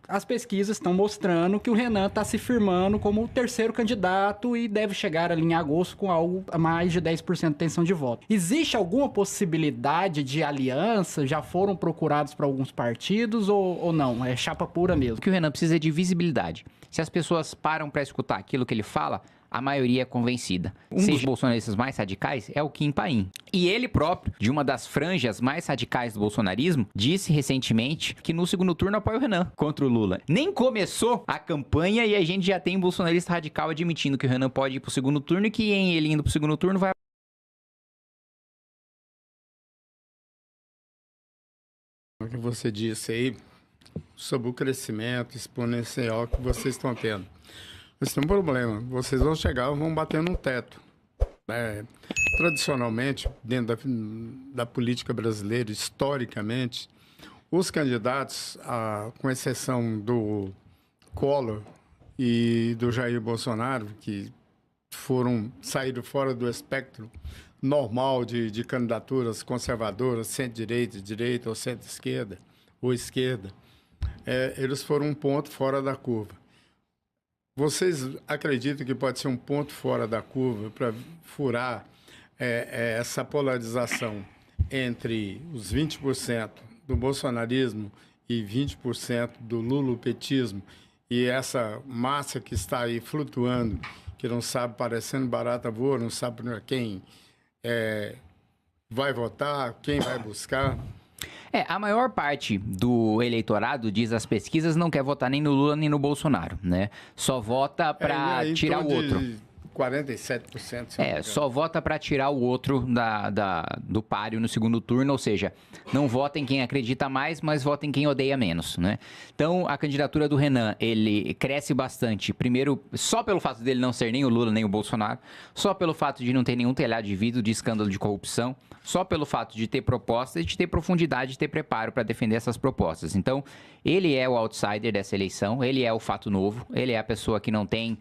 as pesquisas estão mostrando que o Renan está se firmando como o terceiro candidato e deve chegar ali em agosto com algo a mais de 10% de intenção de voto. Existe alguma possibilidade de aliança? Já foram procurados para alguns partidos ou não? É chapa pura mesmo? O que o Renan precisa é de visibilidade. Se as pessoas param para escutar aquilo que ele fala, a maioria é convencida. Um dos bolsonaristas mais radicais é o Kim Paim. E ele próprio, de uma das franjas mais radicais do bolsonarismo, disse recentemente que no segundo turno apoia o Renan contra o Lula. Nem começou a campanha e a gente já tem um bolsonarista radical admitindo que o Renan pode ir pro segundo turno e que ele indo pro segundo turno vai... O que você disse aí sobre o crescimento exponencial que vocês estão tendo. Mas tem um problema, vocês vão chegar e vão bater num teto. Tradicionalmente, dentro da política brasileira, historicamente, os candidatos, com exceção do Collor e do Jair Bolsonaro, que saíram fora do espectro normal de candidaturas conservadoras, centro-direita, direita ou centro-esquerda, ou esquerda, eles foram um ponto fora da curva. Vocês acreditam que pode ser um ponto fora da curva para furar essa polarização entre os 20% do bolsonarismo e 20% do lulopetismo e essa massa que está aí flutuando, que não sabe, parecendo barata voa, não sabe quem vai votar, quem vai buscar? A maior parte do eleitorado, diz as pesquisas, não quer votar nem no Lula nem no Bolsonaro, né? Só vota pra tirar o outro. 47%. Só vota pra tirar o outro do páreo no segundo turno, ou seja, não vota em quem acredita mais, mas vota em quem odeia menos, né? Então, a candidatura do Renan, ele cresce bastante, primeiro, só pelo fato dele não ser nem o Lula nem o Bolsonaro, só pelo fato de não ter nenhum telhado de vidro de escândalo de corrupção, só pelo fato de ter propostas, de ter profundidade, de ter preparo para defender essas propostas. Então, ele é o outsider dessa eleição, ele é o fato novo, ele é a pessoa que não tem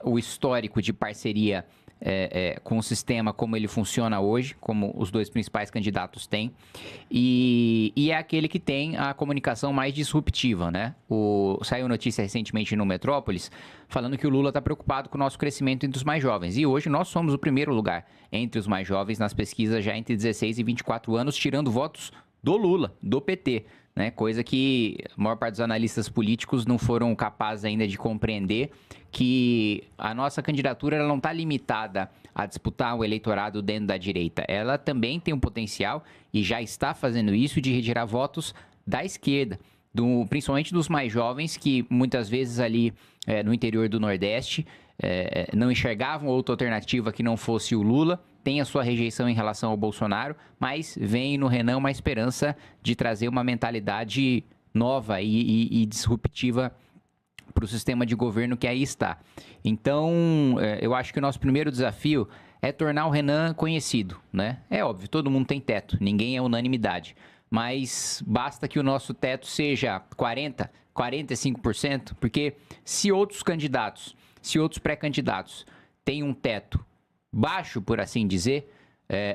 o histórico de parceria com o sistema como ele funciona hoje, como os dois principais candidatos têm, e é aquele que tem a comunicação mais disruptiva, né? Saiu notícia recentemente no Metrópolis falando que o Lula está preocupado com o nosso crescimento entre os mais jovens, e hoje nós somos o primeiro lugar entre os mais jovens nas pesquisas já entre 16 e 24 anos, tirando votos do Lula, do PT, né? Coisa que a maior parte dos analistas políticos não foram capazes ainda de compreender, que a nossa candidatura ela não está limitada a disputar o eleitorado dentro da direita. Ela também tem um potencial, e já está fazendo isso, de retirar votos da esquerda, principalmente dos mais jovens, que muitas vezes ali no interior do Nordeste não enxergavam outra alternativa que não fosse o Lula, tem a sua rejeição em relação ao Bolsonaro, mas vem no Renan uma esperança de trazer uma mentalidade nova e disruptiva para o sistema de governo que aí está. Então, eu acho que o nosso primeiro desafio é tornar o Renan conhecido, né? É óbvio, todo mundo tem teto, ninguém é unanimidade, mas basta que o nosso teto seja 40%, 45%, porque se outros candidatos, se outros pré-candidatos têm um teto baixo, por assim dizer,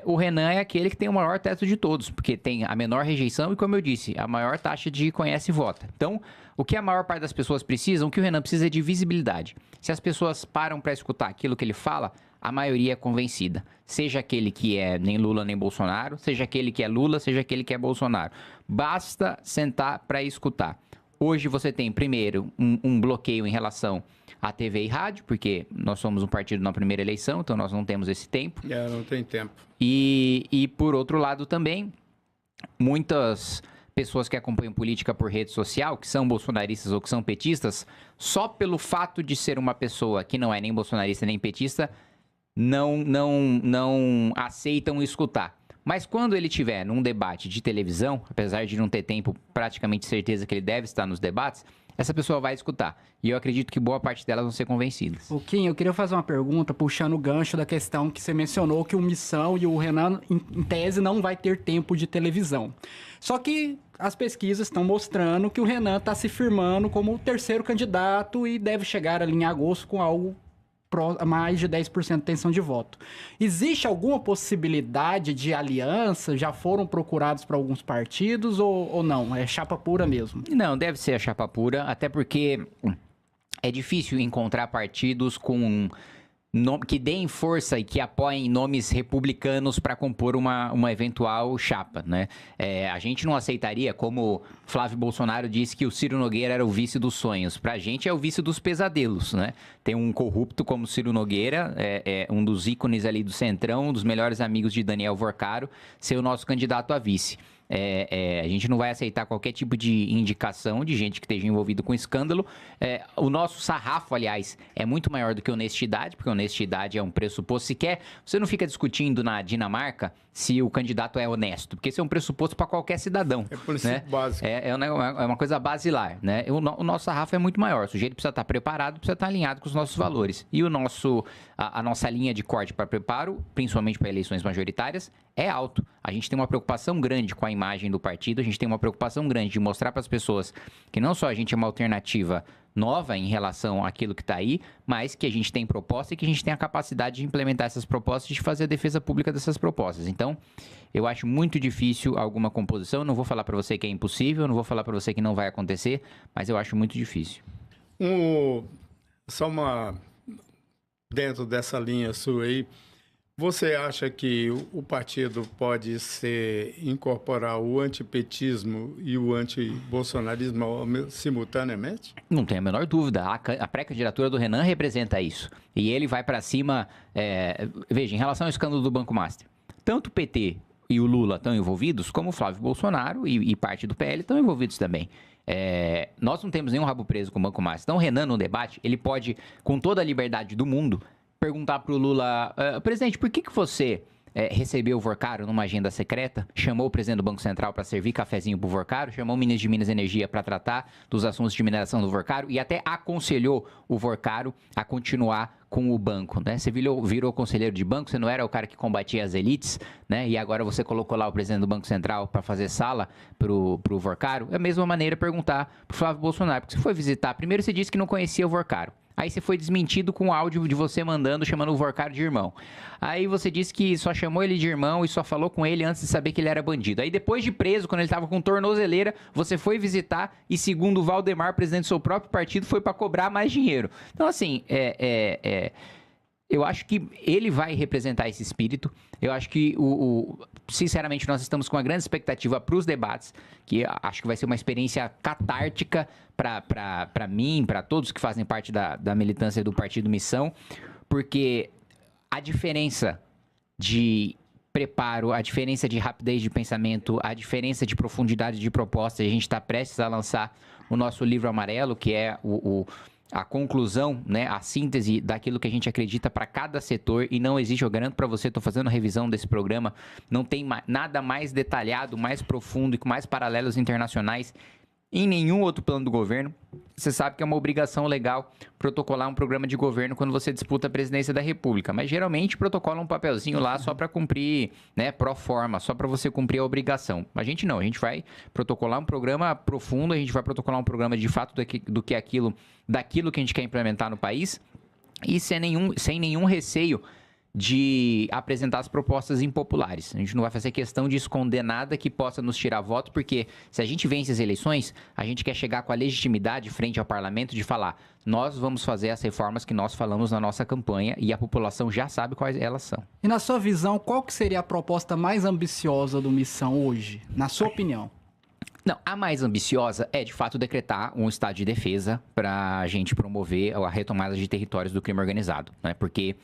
o Renan é aquele que tem o maior teto de todos, porque tem a menor rejeição e, como eu disse, a maior taxa de conhece e vota. Então, o que a maior parte das pessoas precisam, o que o Renan precisa é de visibilidade. Se as pessoas param para escutar aquilo que ele fala, a maioria é convencida. Seja aquele que é nem Lula nem Bolsonaro, seja aquele que é Lula, seja aquele que é Bolsonaro. Basta sentar para escutar. Hoje você tem, primeiro, um bloqueio em relação à TV e rádio, porque nós somos um partido na primeira eleição, então nós não temos esse tempo. Não tem tempo. E por outro lado também, muitas pessoas que acompanham política por rede social, que são bolsonaristas ou que são petistas, só pelo fato de ser uma pessoa que não é nem bolsonarista nem petista, não aceitam escutar. Mas quando ele estiver num debate de televisão, apesar de não ter tempo, praticamente certeza que ele deve estar nos debates, essa pessoa vai escutar. E eu acredito que boa parte delas vão ser convencidas. Kim, eu queria fazer uma pergunta, puxando o gancho da questão que você mencionou, que o Missão e o Renan, em tese, não vai ter tempo de televisão. Só que as pesquisas estão mostrando que o Renan está se firmando como o terceiro candidato e deve chegar ali em agosto com algo mais de 10% de intenção de voto. Existe alguma possibilidade de aliança? Já foram procurados para alguns partidos ou não? É chapa pura mesmo? Não, deve ser a chapa pura, até porque é difícil encontrar partidos que deem força e que apoiem nomes republicanos para compor uma eventual chapa, né? A gente não aceitaria, como Flávio Bolsonaro disse que o Ciro Nogueira era o vice dos sonhos. Pra gente é o vice dos pesadelos, né? Tem um corrupto como Ciro Nogueira, um dos ícones ali do Centrão, um dos melhores amigos de Daniel Vorcaro, ser o nosso candidato a vice. A gente não vai aceitar qualquer tipo de indicação de gente que esteja envolvido com escândalo. O nosso sarrafo, aliás, é muito maior do que honestidade, porque honestidade é um pressuposto sequer. Você não fica discutindo na Dinamarca se o candidato é honesto, porque isso é um pressuposto para qualquer cidadão. É princípio básico. É uma coisa basilar, né? O nosso sarrafo é muito maior. O sujeito precisa estar preparado, precisa estar alinhado com os nossos valores. E a nossa linha de corte para preparo, principalmente para eleições majoritárias, é alto. A gente tem uma preocupação grande com a imagem do partido, a gente tem uma preocupação grande de mostrar para as pessoas que não só a gente é uma alternativa nova em relação àquilo que está aí, mas que a gente tem proposta e que a gente tem a capacidade de implementar essas propostas e de fazer a defesa pública dessas propostas. Então, eu acho muito difícil alguma composição. Eu não vou falar para você que é impossível, não vou falar para você que não vai acontecer, mas eu acho muito difícil. Dentro dessa linha sua aí, você acha que o partido pode incorporar o antipetismo e o antibolsonarismo simultaneamente? Não tenho a menor dúvida. A pré-candidatura do Renan representa isso. E ele vai para cima... Veja, em relação ao escândalo do Banco Master, tanto o PT e o Lula estão envolvidos, como o Flávio Bolsonaro e parte do PL estão envolvidos também. Nós não temos nenhum rabo preso com o Banco Master. Então, o Renan, no debate, ele pode, com toda a liberdade do mundo, perguntar para o Lula, presidente, por que você recebeu o Vorcaro numa agenda secreta, chamou o presidente do Banco Central para servir cafezinho para o Vorcaro, chamou o ministro de Minas e Energia para tratar dos assuntos de mineração do Vorcaro e até aconselhou o Vorcaro a continuar com o banco, né? Você virou conselheiro de banco, você não era o cara que combatia as elites, né? E agora você colocou lá o presidente do Banco Central para fazer sala pro Vorcaro. É a mesma maneira perguntar pro Flávio Bolsonaro, porque você foi visitar, primeiro você disse que não conhecia o Vorcaro. Aí você foi desmentido com o áudio de você chamando o Vorcaro de irmão. Aí você disse que só chamou ele de irmão e só falou com ele antes de saber que ele era bandido. Aí depois de preso, quando ele estava com tornozeleira, você foi visitar e, segundo o Valdemar, presidente do seu próprio partido, foi para cobrar mais dinheiro. Então, assim, eu acho que ele vai representar esse espírito. Eu acho que, sinceramente, nós estamos com uma grande expectativa para os debates, que acho que vai ser uma experiência catártica para mim, para todos que fazem parte da militância do Partido Missão, porque a diferença de preparo, a diferença de rapidez de pensamento, a diferença de profundidade de proposta, a gente está prestes a lançar o nosso livro amarelo, que é a conclusão, né, a síntese daquilo que a gente acredita para cada setor, e não existe, eu garanto para você, estou fazendo a revisão desse programa, não tem nada mais detalhado, mais profundo e com mais paralelos internacionais em nenhum outro plano do governo. Você sabe que é uma obrigação legal protocolar um programa de governo quando você disputa a presidência da República, mas geralmente protocola um papelzinho lá só para cumprir, né, pro forma, só para você cumprir a obrigação. A gente não, a gente vai protocolar um programa profundo, a gente vai protocolar um programa de fato daquilo que a gente quer implementar no país, e sem nenhum receio de apresentar as propostas impopulares. A gente não vai fazer questão de esconder nada que possa nos tirar voto, porque se a gente vence as eleições, a gente quer chegar com a legitimidade frente ao parlamento de falar: nós vamos fazer as reformas que nós falamos na nossa campanha, e a população já sabe quais elas são. E na sua visão, qual que seria a proposta mais ambiciosa do Missão hoje, na sua opinião? Não, a mais ambiciosa é, de fato, decretar um estado de defesa para a gente promover a retomada de territórios do crime organizado, né? Porque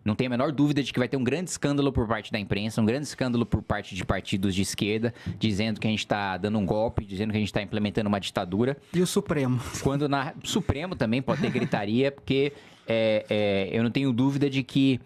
não tem a menor dúvida de que vai ter um grande escândalo por parte da imprensa, um grande escândalo por parte de partidos de esquerda, dizendo que a gente está dando um golpe, dizendo que a gente está implementando uma ditadura. E o Supremo? Quando o Supremo também pode ter gritaria, porque eu não tenho dúvida de que...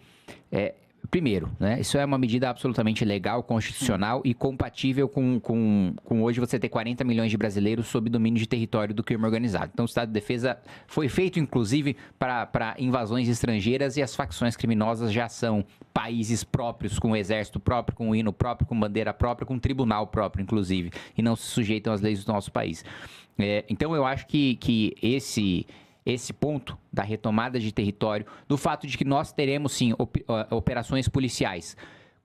Primeiro, né, isso é uma medida absolutamente legal, constitucional e compatível com hoje você ter 40 milhões de brasileiros sob domínio de território do crime organizado. Então, o estado de defesa foi feito, inclusive, para invasões estrangeiras, e as facções criminosas já são países próprios, com exército próprio, com hino próprio, com bandeira própria, com tribunal próprio, inclusive, e não se sujeitam às leis do nosso país. Então, eu acho que esse ponto da retomada de território, do fato de que nós teremos, sim, operações policiais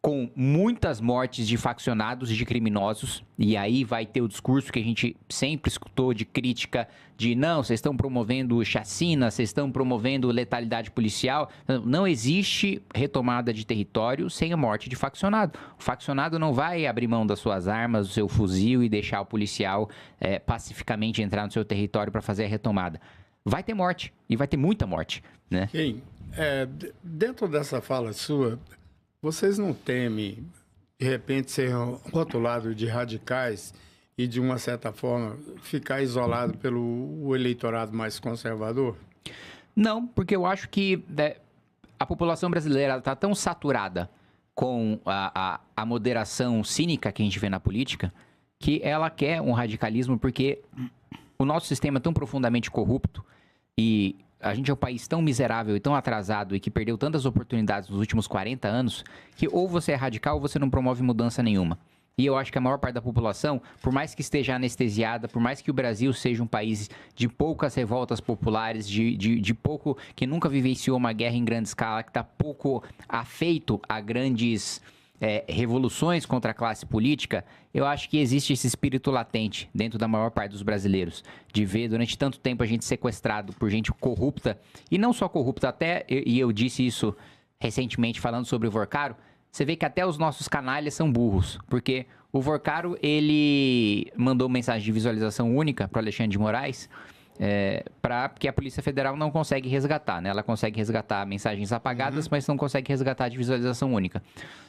com muitas mortes de faccionados e de criminosos, e aí vai ter o discurso que a gente sempre escutou de crítica de não, vocês estão promovendo chacina, vocês estão promovendo letalidade policial. Não existe retomada de território sem a morte de faccionado. O faccionado não vai abrir mão das suas armas, do seu fuzil e deixar o policial pacificamente entrar no seu território para fazer a retomada. Vai ter morte, e vai ter muita morte, né? Sim. Dentro dessa fala sua, vocês não temem, de repente, ser rotulado de radicais e, de uma certa forma, ficar isolado pelo eleitorado mais conservador? Não, porque eu acho que a população brasileira está tão saturada com a moderação cínica que a gente vê na política, que ela quer um radicalismo, porque o nosso sistema é tão profundamente corrupto e a gente é um país tão miserável e tão atrasado e que perdeu tantas oportunidades nos últimos 40 anos que ou você é radical ou você não promove mudança nenhuma. E eu acho que a maior parte da população, por mais que esteja anestesiada, por mais que o Brasil seja um país de poucas revoltas populares, de pouco, que nunca vivenciou uma guerra em grande escala, que está pouco afeito a grandes revoluções contra a classe política, eu acho que existe esse espírito latente dentro da maior parte dos brasileiros, de ver durante tanto tempo a gente sequestrado por gente corrupta, e não só corrupta, e eu disse isso recentemente falando sobre o Vorcaro, você vê que até os nossos canalhas são burros, porque o Vorcaro, ele mandou mensagem de visualização única para o Alexandre de Moraes, porque a Polícia Federal não consegue resgatar, né? Ela consegue resgatar mensagens apagadas, mas não consegue resgatar de visualização única.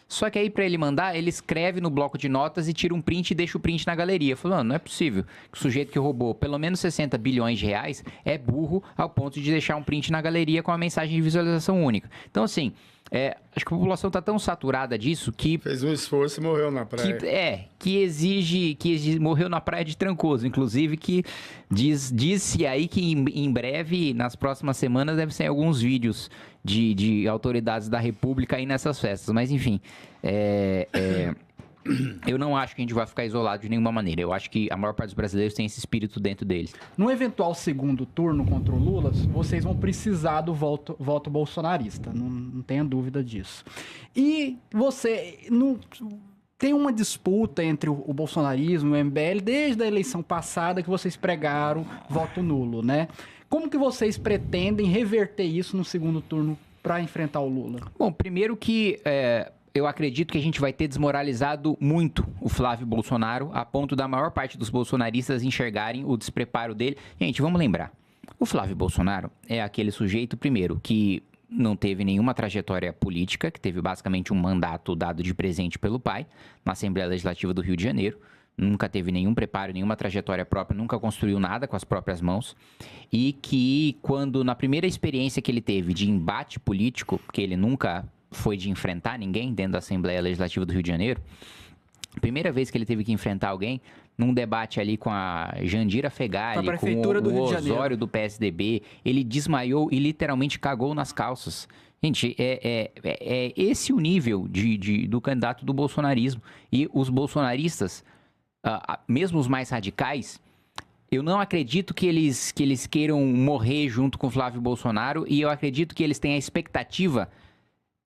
Só que aí, para ele mandar, ele escreve no bloco de notas e tira um print e deixa o print na galeria. Falando, não é possível que o sujeito que roubou pelo menos 60 bilhões de reais é burro ao ponto de deixar um print na galeria com a mensagem de visualização única. Então, assim, acho que a população está tão saturada disso que... Fez um esforço e morreu na praia. Que exige morreu na praia de Trancoso, inclusive, que diz-se aí que em breve, nas próximas semanas, deve sair alguns vídeos de autoridades da República aí nessas festas. Mas, enfim, eu não acho que a gente vai ficar isolado de nenhuma maneira. Eu acho que a maior parte dos brasileiros tem esse espírito dentro deles. No eventual segundo turno contra o Lula, vocês vão precisar do voto bolsonarista, não tenha dúvida disso. E você... Tem uma disputa entre o bolsonarismo e o MBL desde a eleição passada que vocês pregaram voto nulo, né? Como que vocês pretendem reverter isso no segundo turno para enfrentar o Lula? Bom, primeiro que eu acredito que a gente vai ter desmoralizado muito o Flávio Bolsonaro, a ponto da maior parte dos bolsonaristas enxergarem o despreparo dele. Gente, vamos lembrar, o Flávio Bolsonaro é aquele sujeito, primeiro, que não teve nenhuma trajetória política, que teve basicamente um mandato dado de presente pelo pai na Assembleia Legislativa do Rio de Janeiro, nunca teve nenhum preparo, nenhuma trajetória própria, nunca construiu nada com as próprias mãos, e que quando, na primeira experiência que ele teve de embate político, porque ele nunca foi de enfrentar ninguém dentro da Assembleia Legislativa do Rio de Janeiro, a primeira vez que ele teve que enfrentar alguém, num debate ali com a Jandira Fegali, com o Osório do PSDB, ele desmaiou e literalmente cagou nas calças. Gente, é esse o nível do candidato do bolsonarismo. E os bolsonaristas, mesmo os mais radicais, eu não acredito que eles queiram morrer junto com o Flávio Bolsonaro, e eu acredito que eles têm a expectativa.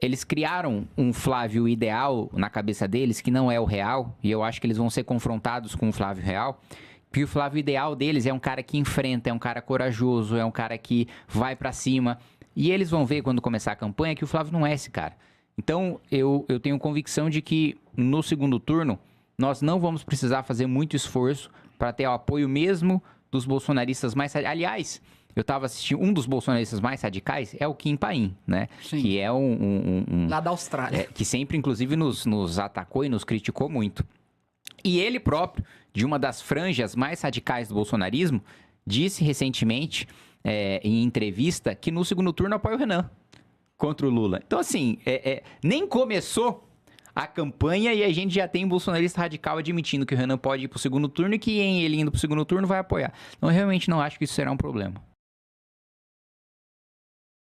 Eles criaram um Flávio ideal na cabeça deles, que não é o real, e eu acho que eles vão ser confrontados com o Flávio real, porque o Flávio ideal deles é um cara que enfrenta, é um cara corajoso, é um cara que vai pra cima, e eles vão ver quando começar a campanha que o Flávio não é esse cara. Então, eu tenho convicção de que no segundo turno, nós não vamos precisar fazer muito esforço para ter o apoio mesmo dos bolsonaristas mais... Aliás... Eu estava assistindo, um dos bolsonaristas mais radicais é o Kim Paim, né? Sim. Que é lá da Austrália. Que sempre, inclusive, nos atacou e nos criticou muito. E ele próprio, de uma das franjas mais radicais do bolsonarismo, disse recentemente, em entrevista, que no segundo turno apoia o Renan contra o Lula. Então, assim, nem começou a campanha e a gente já tem um bolsonarista radical admitindo que o Renan pode ir para o segundo turno e que ele indo para o segundo turno vai apoiar. Então, eu realmente não acho que isso será um problema.